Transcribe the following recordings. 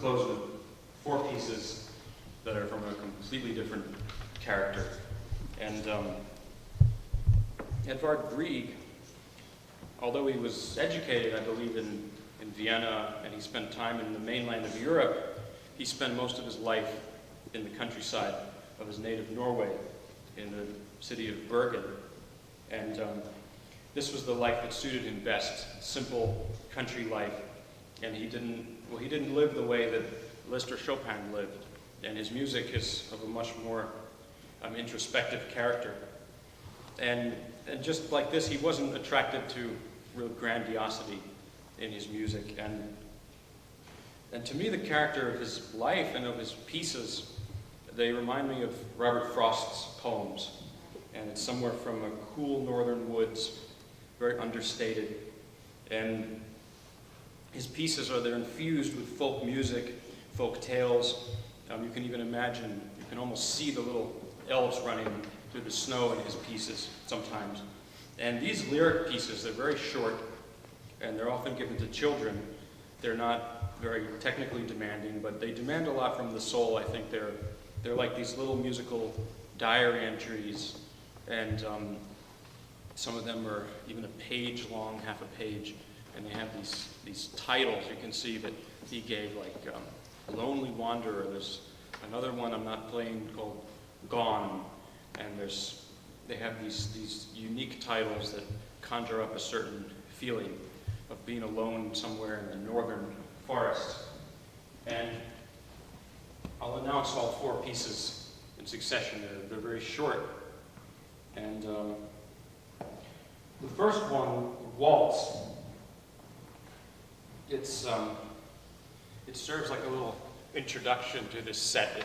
close with 4 pieces that are from a completely different character. And Edvard Grieg, although he was educated, I believe, in Vienna, and he spent time in the mainland of Europe, he spent most of his life in the countryside of his native Norway, in the city of Bergen. And this was the life that suited him best, simple country life. And he didn't live the way that Liszt or Chopin lived. And his music is of a much more introspective character. And just like this, he wasn't attracted to real grandiosity in his music. And to me, the character of his life and of his pieces, they remind me of Robert Frost's poems. And it's somewhere from a cool northern woods, very understated. And his pieces they're infused with folk music, folk tales. You can even imagine, you can almost see the little elves running through the snow in his pieces sometimes. And these lyric pieces, they're very short, and they're often given to children. They're not very technically demanding, but they demand a lot from the soul. I think they're like these little musical diary entries, and some of them are even a page long, half a page, and they have these titles. You can see that he gave, like Lonely Wanderer. There's another one I'm not playing called Gone, and they have these unique titles that conjure up a certain feeling of being alone somewhere in the northern forest. And I'll announce all 4 pieces in succession. They're very short. And the first one, Waltz, it serves like a little introduction to this set.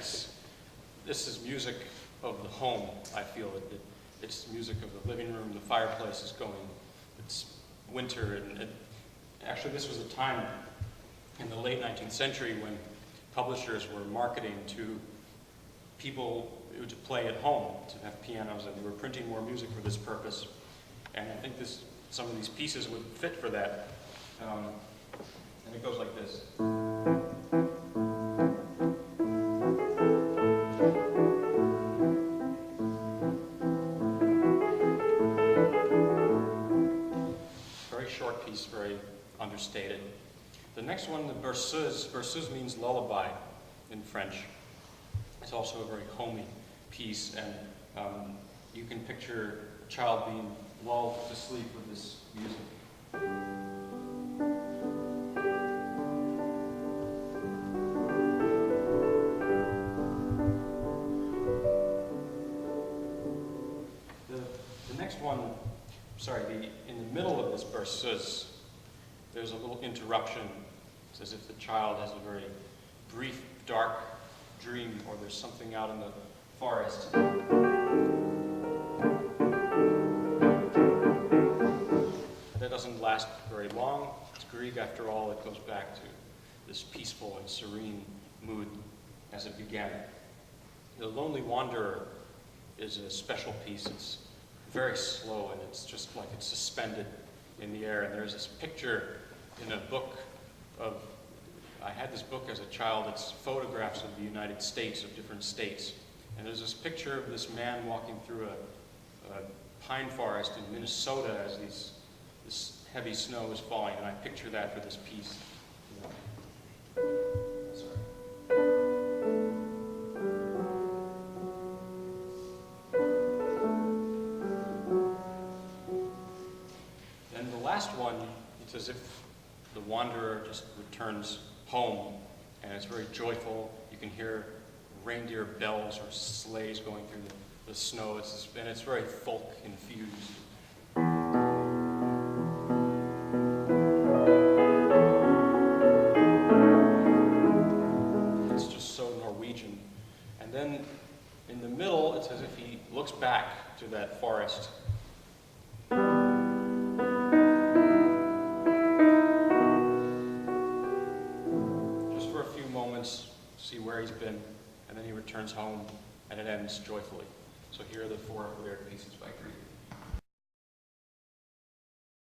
This is music of the home, I feel. It's music of the living room, the fireplace is going. It's winter, and actually this was a time in the late 19th century when publishers were marketing to people to play at home, to have pianos, and they were printing more music for this purpose. And I think some of these pieces would fit for that. And it goes like this. Very short piece, very understated. The next one, the berceuse. Berceuse means lullaby in French. It's also a very homey piece, and you can picture a child being lulled to sleep with this music. The next one, in the middle of this berceuse, there's a little interruption. It's as if the child has a very brief, dark dream, or there's something out in the forest. That doesn't last very long. It's Grieg, after all. It goes back to this peaceful and serene mood as it began. The Lonely Wanderer is a special piece. It's very slow, and it's just like it's suspended in the air. And there's this picture in a book I had this book as a child. It's photographs of the United States, of different states. And there's this picture of this man walking through a pine forest in Minnesota as this heavy snow is falling. And I picture that for this piece. And the last one, it's as if the wanderer just returns home, and it's very joyful. You can hear reindeer bells or sleighs going through the snow. And it's very folk infused. It's just so Norwegian. And then in the middle, it's as if he looks back to that forest. See where he's been, and then he returns home, and it ends joyfully. So here are the 4 lyric pieces by Grieg.